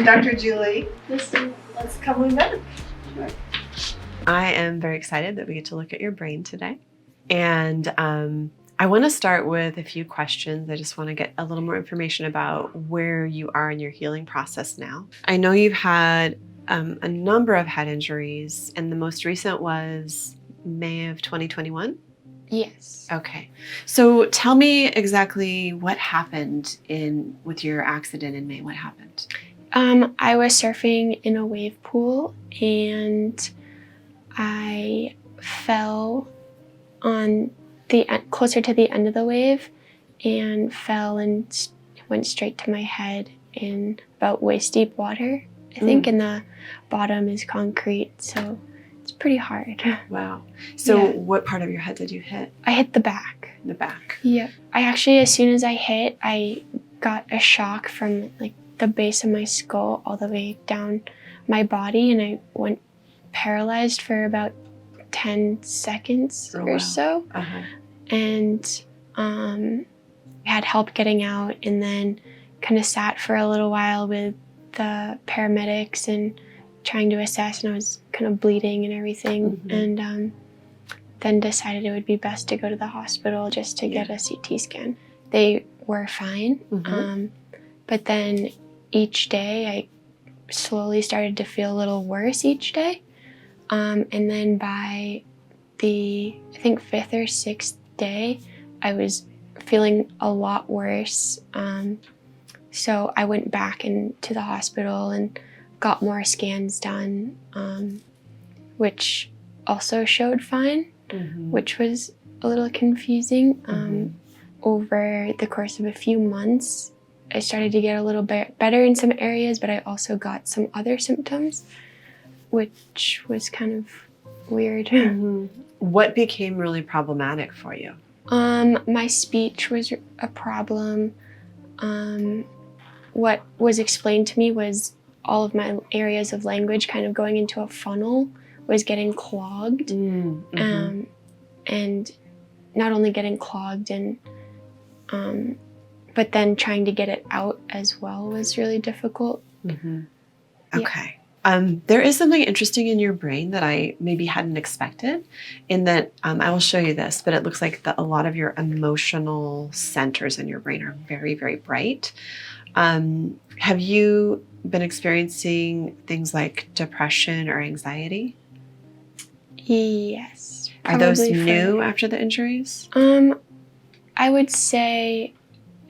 And Dr. Julie, let's come on back. Sure. I am very excited that we get to look at your brain today. And I want to start with a few questions. I just want to get a little more information about where you are in your healing process now. I know you've had a number of head injuries, and the most recent was May of 2021? Yes. Okay. So tell me exactly what happened with your accident in May. What happened? I was surfing in a wave pool and I fell on closer to the end of the wave and fell and went straight to my head in about waist deep water. I think, and the bottom is concrete, so it's pretty hard. Wow. So Yeah. what part of your head did you hit? I hit the back. The back. Yeah. I actually, as soon as I hit, I got a shock from like the base of my skull all the way down my body, and I went paralyzed for about 10 seconds Oh, or wow. so. Uh-huh. And I had help getting out, and then kind of sat for a little while with the paramedics and trying to assess, and I was kind of bleeding and everything. Mhm. And then decided it would be best to go to the hospital just to get a CT scan. They were fine. Mhm. But then each day I slowly started to feel a little worse each day. And then by the, I think, 5th or 6th day, I was feeling a lot worse. So I went back into the hospital and got more scans done, which also showed fine, Mhm. which was a little confusing. Mhm. Over the course of a few months, I started to get a little bit better in some areas, but I also got some other symptoms, which was kind of weird. Mhm. What became really problematic for you? My speech was a problem. What was explained to me was all of my areas of language kind of going into a funnel was getting clogged. Mhm. And not only getting clogged, and but then trying to get it out as well was really difficult. Mhm. Yeah. Okay. There is something interesting in your brain that I maybe hadn't expected, in that I will show you this, but it looks like a lot of your emotional centers in your brain are very, very bright. Have you been experiencing things like depression or anxiety? Yes. Are those probably new after the injuries? I would say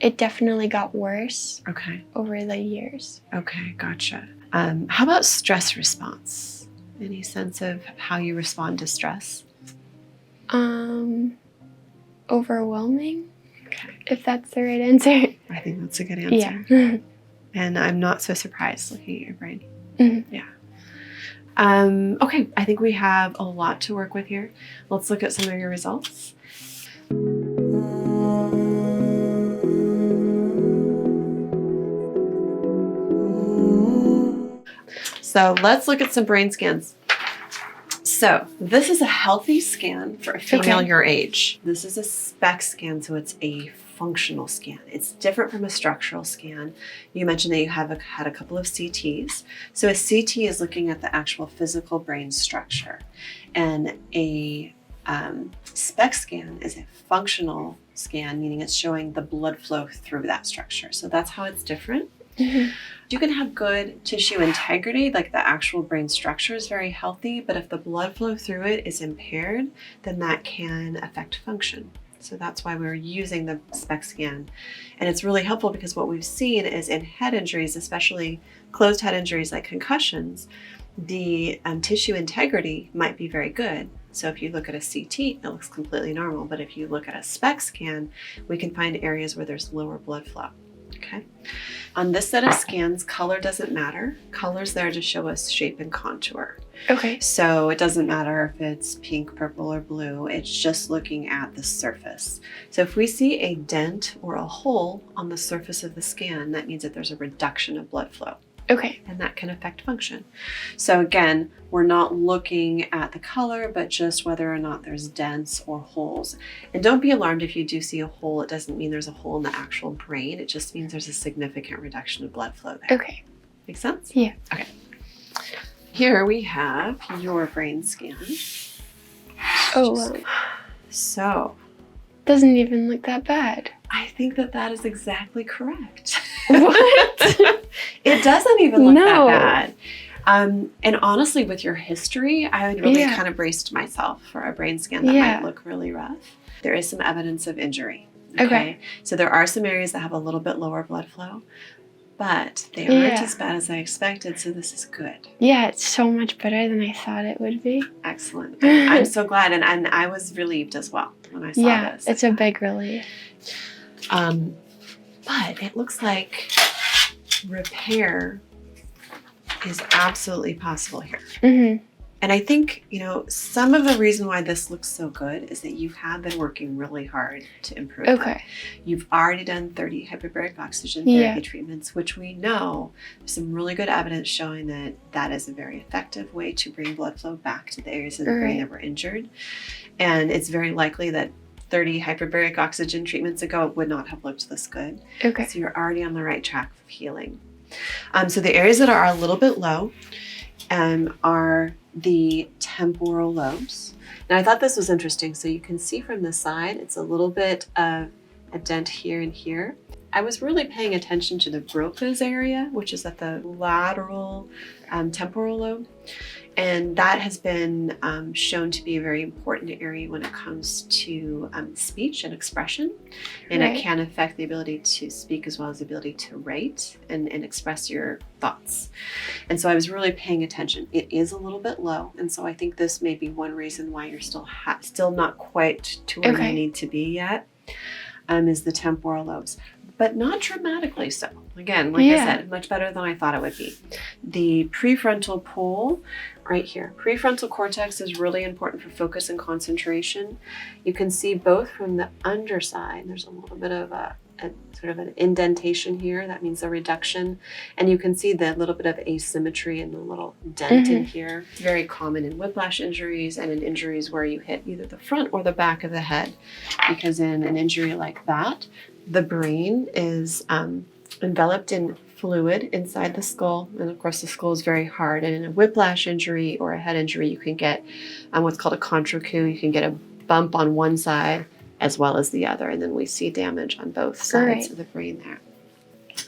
it definitely got worse Okay. over the years. Okay, gotcha. How about stress response? Any sense of how you respond to stress? Overwhelming, Okay, if that's the right answer. I think that's a good answer. Yeah. And I'm not so surprised looking at your brain. Mhm. Yeah. Okay, I think we have a lot to work with here. Let's look at some of your results. So let's look at some brain scans. So this is a healthy scan for a female Okay. your age. This is a SPECT scan, so it's a functional scan. It's different from a structural scan. You mentioned that you have had a couple of CTs. So a CT is looking at the actual physical brain structure, and a SPECT scan is a functional scan, meaning it's showing the blood flow through that structure. So that's how it's different. Mhm. You can have good tissue integrity, like the actual brain structure is very healthy, but if the blood flow through it is impaired, then that can affect function. So that's why we're using the SPECT scan. And it's really helpful because what we've seen is in head injuries, especially closed head injuries like concussions, the tissue integrity might be very good. So if you look at a CT, it looks completely normal. But if you look at a SPECT scan, we can find areas where there's lower blood flow. Okay. On this set of scans, color doesn't matter. Color's there to show us shape and contour. Okay. So it doesn't matter if it's pink, purple, or blue. It's just looking at the surface. So if we see a dent or a hole on the surface of the scan, that means that there's a reduction of blood flow. Okay. And that can affect function. So again, we're not looking at the color, but just whether or not there's dents or holes. And don't be alarmed if you do see a hole. It doesn't mean there's a hole in the actual brain. It just means there's a significant reduction of blood flow there. Okay. Make sense? Yeah. Okay. Here we have your brain scan. Oh, wow. So Doesn't even look that bad. I think that is exactly correct. What? It doesn't even look No. that bad. And honestly, with your history, I had really Yeah. kind of braced myself for a brain scan that Yeah. might look really rough. There is some evidence of injury. Okay. So there are some areas that have a little bit lower blood flow, but they Yeah. aren't as bad as I expected, so this is good. Yeah, it's so much better than I thought it would be. Excellent. I'm so glad, and I was relieved as well when I saw Yeah, this. it's a big relief. But it looks like repair is absolutely possible here. Mm-hmm. And I think, some of the reason why this looks so good is that you have been working really hard to improve it. Okay. You've already done 30 hyperbaric oxygen Yeah. therapy treatments, which we know there's some really good evidence showing that that is a very effective way to bring blood flow back to the areas of the brain Right. that were injured. And it's very likely that 30 hyperbaric oxygen treatments ago it would not have looked this good. Okay. So you're already on the right track of healing. So the areas that are a little bit low are the temporal lobes. And I thought this was interesting. So you can see from the side, it's a little bit of a dent here and here. I was really paying attention to the Broca's area, which is at the lateral temporal lobe. And that has been shown to be a very important area when it comes to speech and expression. And Right. it can affect the ability to speak as well as the ability to write and express your thoughts. And so I was really paying attention. It is a little bit low. And so I think this may be one reason why you're still not quite to where Okay. you need to be yet, is the temporal lobes. But not dramatically so. Again, like I Yeah. said, much better than I thought it would be. The prefrontal pole right here. Prefrontal cortex is really important for focus and concentration. You can see both from the underside. There's a little bit of a sort of an indentation here. That means a reduction. And you can see the little bit of asymmetry in the little dent in here. It's very common in whiplash injuries and in injuries where you hit either the front or the back of the head. Because in an injury like that, the brain is enveloped in fluid inside the skull, and of course the skull is very hard. And in a whiplash injury or a head injury, you can get what's called a contrecoup. You can get a bump on one side as well as the other, and then we see damage on both sides Right. of the brain there.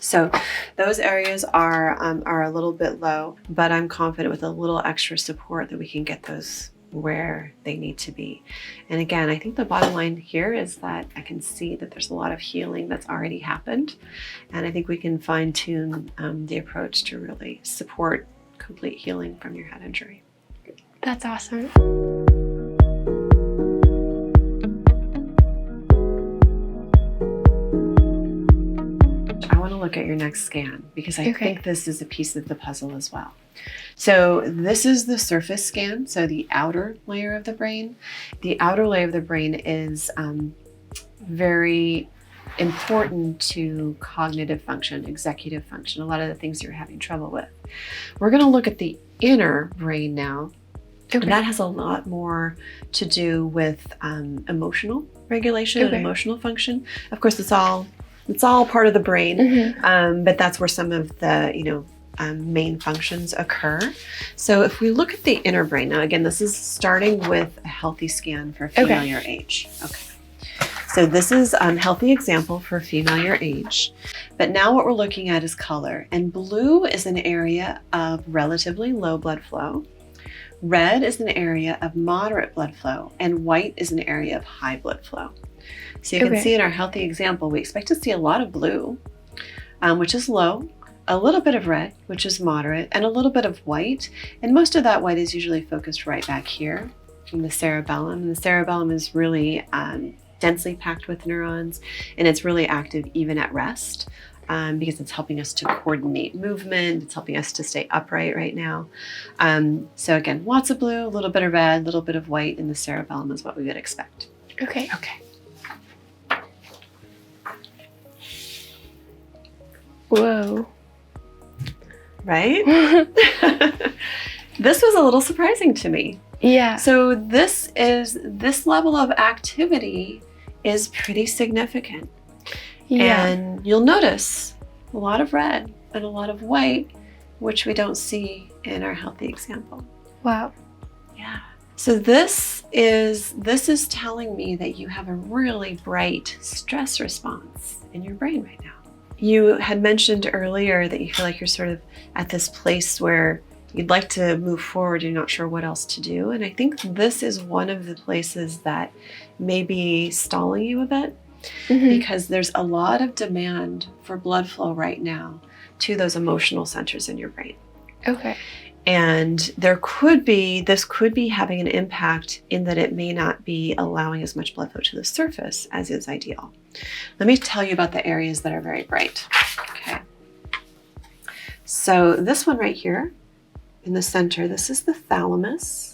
So those areas are a little bit low, but I'm confident with a little extra support that we can get those where they need to be. And again, I think the bottom line here is that I can see that there's a lot of healing that's already happened. And I think we can fine tune the approach to really support complete healing from your head injury. That's awesome. I want to look at your next scan because I Okay. think this is a piece of the puzzle as well. So this is the surface scan, so the outer layer of the brain. The outer layer of the brain is very important to cognitive function, executive function, a lot of the things you're having trouble with. We're going to look at the inner brain now. Okay. And that has a lot more to do with emotional regulation and Okay. emotional function. Of course, it's all part of the brain, Mhm. but that's where some of the main functions occur. So if we look at the inner brain now, again, this is starting with a healthy scan for female your age. Okay. So this is a healthy example for female your age. But now what we're looking at is color. And blue is an area of relatively low blood flow. Red is an area of moderate blood flow. And white is an area of high blood flow. So you can Okay. see in our healthy example, we expect to see a lot of blue, which is low, a little bit of red, which is moderate, and a little bit of white. And most of that white is usually focused right back here in the cerebellum. And the cerebellum is really densely packed with neurons, and it's really active even at rest because it's helping us to coordinate movement. It's helping us to stay upright right now. So again, lots of blue, a little bit of red, a little bit of white in the cerebellum is what we would expect. Okay. Okay. Whoa. Right? This was a little surprising to me. Yeah. So this level of activity is pretty significant. Yeah. And you'll notice a lot of red and a lot of white which we don't see in our healthy example. Wow. Yeah. So this is telling me that you have a really bright stress response in your brain right now. You had mentioned earlier that you feel like you're sort of at this place where you'd like to move forward, you're not sure what else to do. And I think this is one of the places that may be stalling you a bit, because there's a lot of demand for blood flow right now to those emotional centers in your brain. Okay. And this could be having an impact in that it may not be allowing as much blood flow to the surface as is ideal. Let me tell you about the areas that are very bright. Okay. So this one right here in the center, this is the thalamus.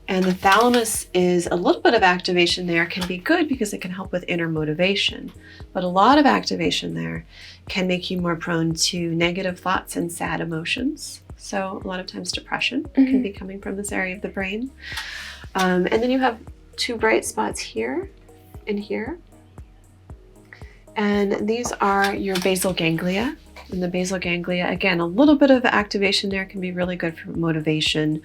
And the thalamus is a little bit of activation there can be good because it can help with inner motivation. But a lot of activation there can make you more prone to negative thoughts and sad emotions. So a lot of times depression can be coming from this area of the brain. And then you have two bright spots here and here. And these are your basal ganglia. And the basal ganglia, again, a little bit of activation there can be really good for motivation.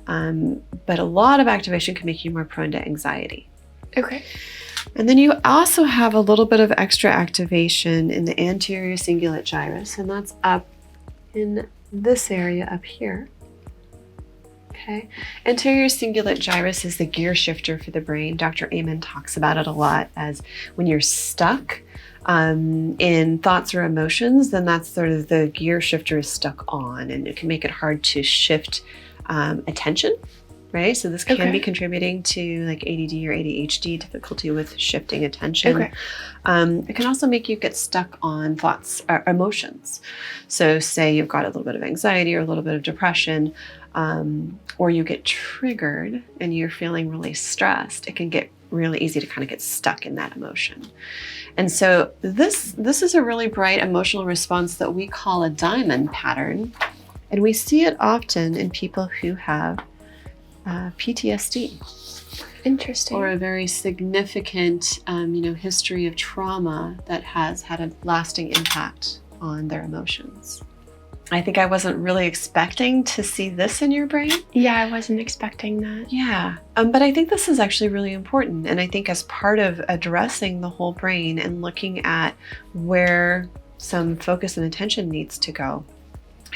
But a lot of activation can make you more prone to anxiety. Okay. And then you also have a little bit of extra activation in the anterior cingulate gyrus, and that's up in this area up here. Okay. Anterior cingulate gyrus is the gear shifter for the brain. Dr. Amen talks about it a lot as when you're stuck in thoughts or emotions, then that's sort of the gear shifter is stuck on, and it can make it hard to shift attention, right? So this can be contributing to like ADD or ADHD, difficulty with shifting attention. Okay. It can also make you get stuck on thoughts or emotions. So say you've got a little bit of anxiety or a little bit of depression, or you get triggered and you're feeling really stressed, it can get really easy to kind of get stuck in that emotion. And so this is a really bright emotional response that we call a diamond pattern. And we see it often in people who have PTSD. Interesting. Or a very significant, history of trauma that has had a lasting impact on their emotions. I think I wasn't really expecting to see this in your brain. Yeah, I wasn't expecting that. Yeah, but I think this is actually really important. And I think as part of addressing the whole brain and looking at where some focus and attention needs to go,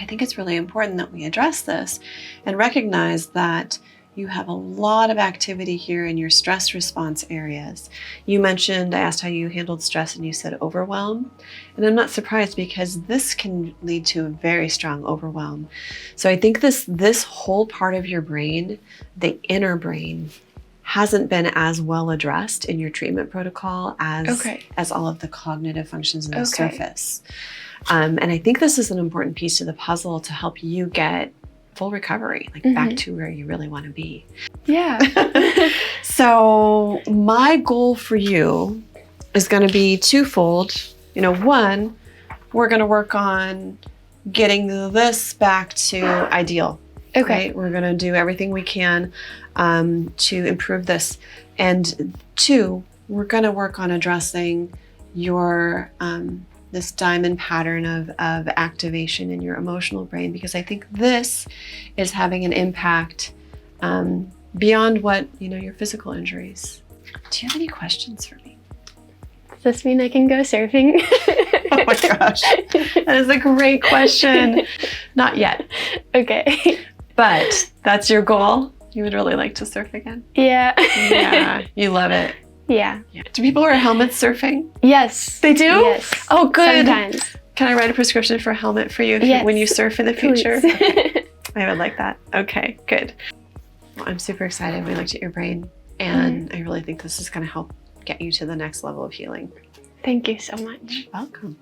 I think it's really important that we address this and recognize that you have a lot of activity here in your stress response areas. You mentioned, I asked how you handled stress and you said overwhelm. And I'm not surprised because this can lead to a very strong overwhelm. So I think this whole part of your brain, the inner brain, hasn't been as well addressed in your treatment protocol as all of the cognitive functions in the surface. And I think this is an important piece to the puzzle to help you get full recovery, like back to where you really want to be. Yeah. So my goal for you is going to be twofold. One, we're going to work on getting this back to ideal. Okay. Right? We're going to do everything we can to improve this. And two, we're going to work on addressing your this diamond pattern of activation in your emotional brain, because I think this is having an impact beyond what, your physical injuries. Do you have any questions for me? Does this mean I can go surfing? Oh my gosh, that is a great question. Not yet. Okay. But that's your goal? You would really like to surf again? Yeah. Yeah, you love it. Yeah. Do people wear helmets surfing? Yes. They do? Yes. Oh, good. Sometimes. Can I write a prescription for a helmet for you when you surf in the future? Okay. I would like that. Okay, good. Well, I'm super excited. We looked at your brain, and I really think this is going to help get you to the next level of healing. Thank you so much. Welcome.